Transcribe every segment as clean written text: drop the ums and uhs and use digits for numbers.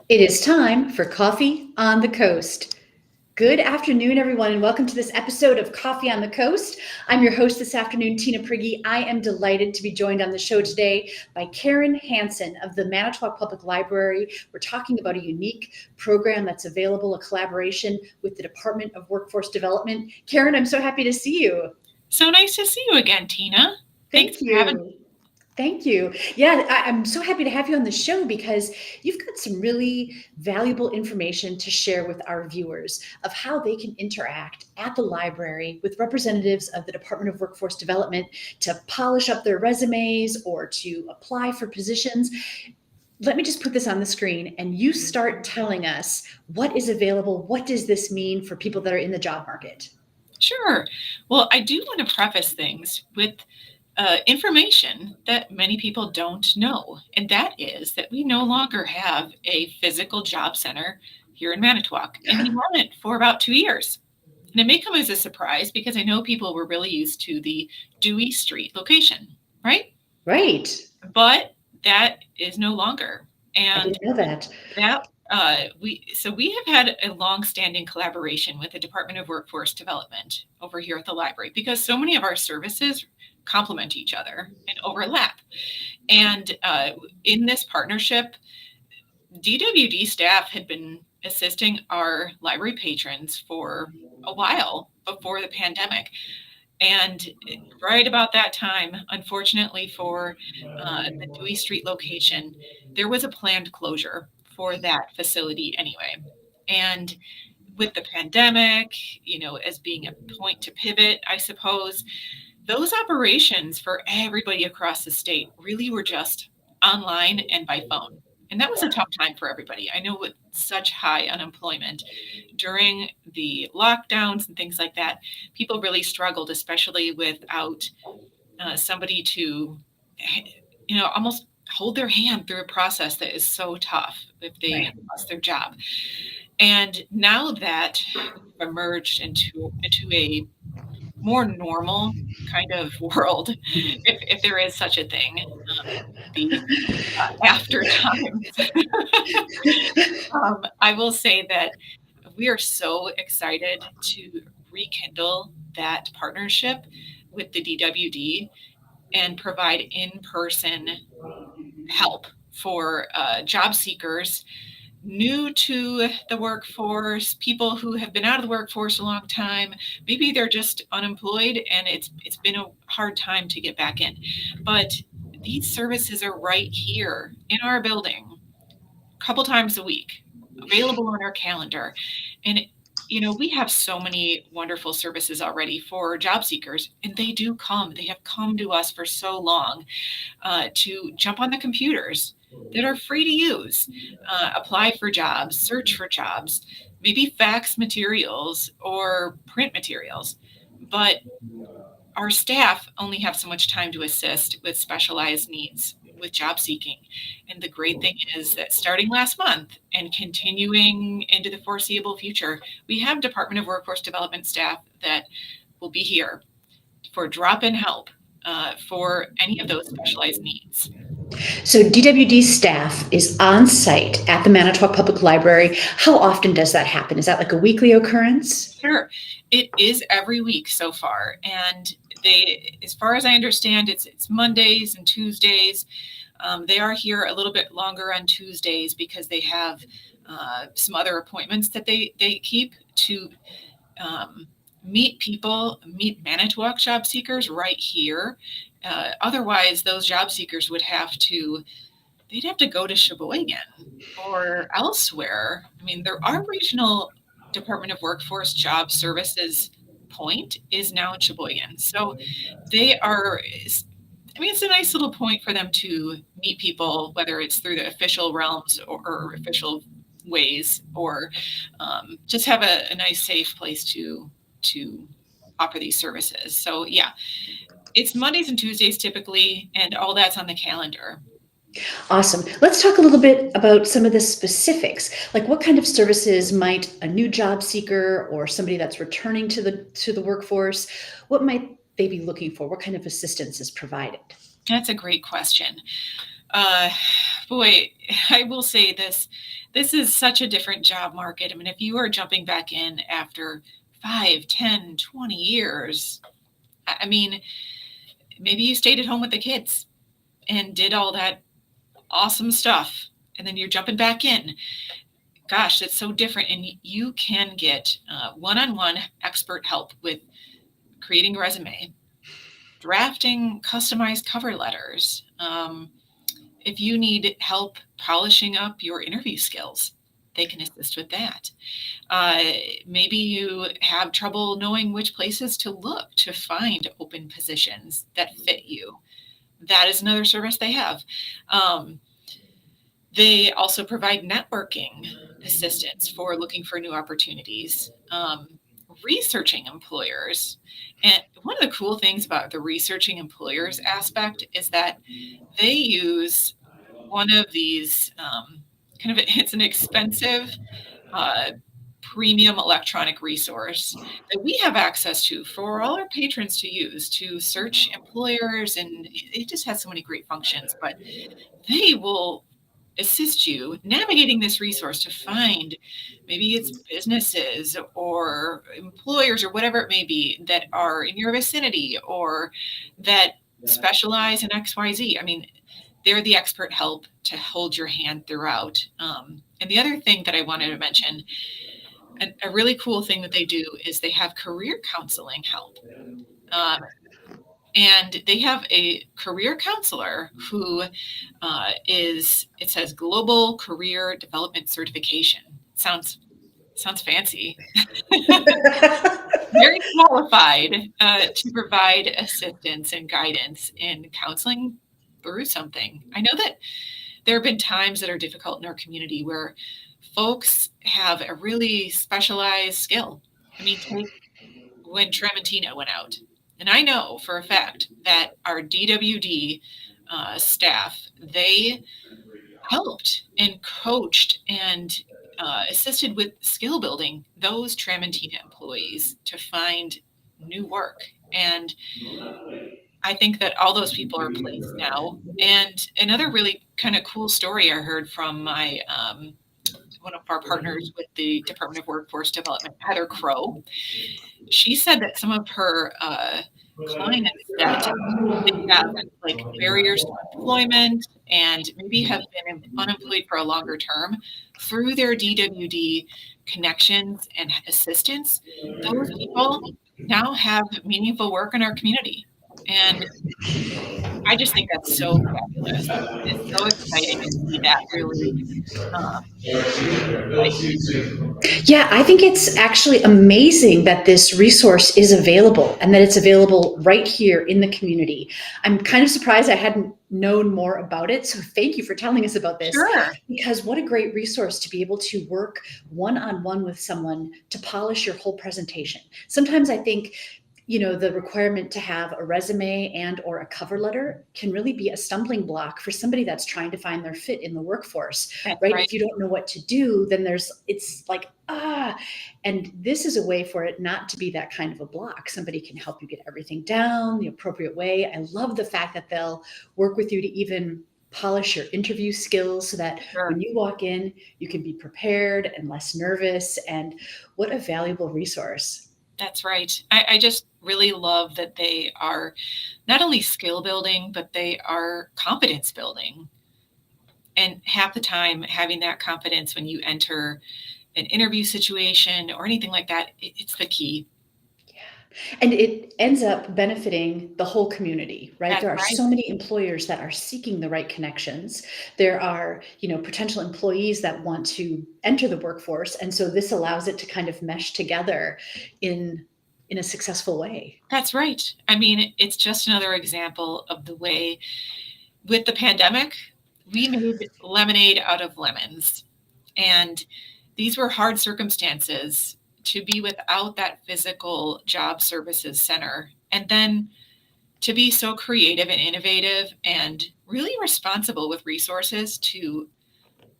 It is time for Coffee on the Coast. Good afternoon, everyone, and welcome to this episode of Coffee on the Coast. I'm your host this afternoon, Tina Prigge. I am delighted to be joined on the show today by Karen Hansen of the Manitowoc Public Library. We're talking about a unique program that's available, a collaboration with the Department of Workforce Development. Karen, I'm so happy to see you. So nice to see you again, Tina. Thanks Thank for having me. you. Thank you. Yeah, I'm so happy to have you on the show because you've got some really valuable information to share with our viewers of how they can interact at the library with representatives of the Department of Workforce Development to polish up their resumes or to apply for positions. Let me just put this on the screen and you start telling us what is available. What does this mean for people that are in the job market? Sure. Well, I do want to preface things with information that many people don't know, and that is that we no longer have a physical job center here in Manitowoc, and we haven't for about 2 years. And it may come as a surprise because I know people were really used to the Dewey Street location, right? Right. But that is no longer. I And didn't know that. that we have had a long-standing collaboration with the Department of Workforce Development over here at the library because so many of our services complement each other and overlap. And in this partnership, DWD staff had been assisting our library patrons for a while before the pandemic. And right about that time, unfortunately for the Dewey Street location, there was a planned closure for that facility anyway. And with the pandemic, as being a point to pivot, I suppose, those operations for everybody across the state really were just online and by phone. And that was a tough time for everybody. I know with such high unemployment during the lockdowns and things like that, people really struggled, especially without somebody to, almost hold their hand through a process that is so tough if they have lost their job. And now that we've emerged into a more normal kind of world, if there is such a thing, the after times. I will say that we are so excited to rekindle that partnership with the DWD and provide in-person help for job seekers new to the workforce, people who have been out of the workforce a long time. Maybe they're just unemployed and it's been a hard time to get back in. But these services are right here in our building, a couple times a week, available on our calendar. And we have so many wonderful services already for job seekers, and they do come. They have come to us for so long to jump on the computers that are free to use, apply for jobs, search for jobs, maybe fax materials or print materials. But our staff only have so much time to assist with specialized needs with job seeking. And the great thing is that starting last month and continuing into the foreseeable future, we have Department of Workforce Development staff that will be here for drop-in help for any of those specialized needs. So DWD staff is on site at the Manitowoc Public Library. How often does that happen? Is that like a weekly occurrence? Sure. It is every week so far. And as far as I understand, it's Mondays and Tuesdays. They are here a little bit longer on Tuesdays because they have some other appointments that they keep to meet Manitowoc job seekers right here. Otherwise, those job seekers they'd have to go to Sheboygan or elsewhere. I mean, our regional Department of Workforce Job Services point is now in Sheboygan. So it's a nice little point for them to meet people, whether it's through the official realms or official ways, or just have a nice, safe place to offer these services. So yeah, it's Mondays and Tuesdays typically, and all that's on the calendar. Awesome. Let's talk a little bit about some of the specifics. Like what kind of services might a new job seeker or somebody that's returning to the workforce, what might they be looking for? What kind of assistance is provided? That's a great question. Boy, I will say this. This is such a different job market. I mean, if you are jumping back in after 5, 10, 20 years, I mean, maybe you stayed at home with the kids and did all that awesome stuff, and then you're jumping back in. Gosh, that's so different. And you can get one-on-one expert help with creating a resume, drafting customized cover letters. If you need help polishing up your interview skills, they can assist with that. Uh, Maybe you have trouble knowing which places to look to find open positions that fit you. That is another service they have. Um, they also provide networking assistance for looking for new opportunities, researching employers. And one of the cool things about the researching employers aspect is that they use one of these kind of, it's an expensive uh, premium electronic resource that we have access to for all our patrons to use to search employers, and it just has so many great functions. But they will assist you navigating this resource to find, maybe it's businesses or employers or whatever it may be that are in your vicinity or that specialize in XYZ. I mean, they're the expert help to hold your hand throughout. And the other thing that I wanted to mention, a really cool thing that they do is they have career counseling help. Um, and they have a career counselor who it says Global Career Development Certification. Sounds fancy. Very qualified to provide assistance and guidance in counseling through something. I know that there have been times that are difficult in our community where folks have a really specialized skill. I mean, take when Trementina went out. And I know for a fact that our DWD staff, they helped and coached and assisted with skill building those Trementina employees to find new work. And I think that all those people are placed now. And another really kind of cool story I heard from my one of our partners with the Department of Workforce Development, Heather Crow. She said that some of her clients that they have like barriers to employment and maybe have been unemployed for a longer term through their DWD connections and assistance, those people now have meaningful work in our community. And I just think that's so fabulous. It's so exciting to see that really um, like, Yeah, I think it's actually amazing that this resource is available and that it's available right here in the community. I'm kind of surprised I hadn't known more about it. So thank you for telling us about this, sure. because what a great resource to be able to work one on one with someone to polish your whole presentation. Sometimes I think, the requirement to have a resume and or a cover letter can really be a stumbling block for somebody that's trying to find their fit in the workforce. That's Right, right. if you don't know what to do, then it's like, and this is a way for it not to be that kind of a block. Somebody can help you get everything down the appropriate way. I love the fact that they'll work with you to even polish your interview skills so that Sure. when you walk in, you can be prepared and less nervous. And what a valuable resource. That's right. I just really love that they are not only skill building, but they are competence building. And half the time, having that confidence when you enter an interview situation or anything like that, it's the key. And it ends up benefiting the whole community, right? That's There are right. so many employers that are seeking the right connections. There are, potential employees that want to enter the workforce. And so this allows it to kind of mesh together in a successful way. That's right. I mean, it's just another example of the way with the pandemic, we made lemonade out of lemons. And these were hard circumstances to be without that physical job services center. And then to be so creative and innovative and really responsible with resources to,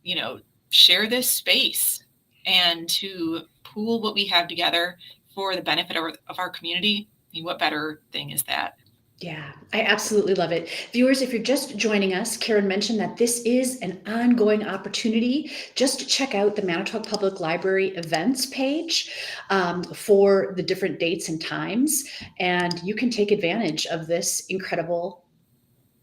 you know, share this space and to pool what we have together for the benefit of our community. I mean, what better thing is that? Yeah, I absolutely love it. Viewers, if you're just joining us, Karen mentioned that this is an ongoing opportunity just to check out the Manitowoc Public Library events page for the different dates and times. And you can take advantage of this incredible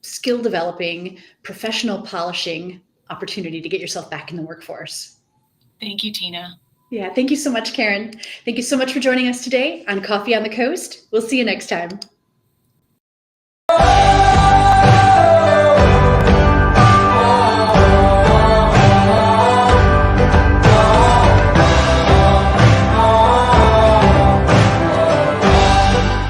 skill developing, professional polishing opportunity to get yourself back in the workforce. Thank you, Tina. Yeah, thank you so much, Karen. Thank you so much for joining us today on Coffee on the Coast. We'll see you next time.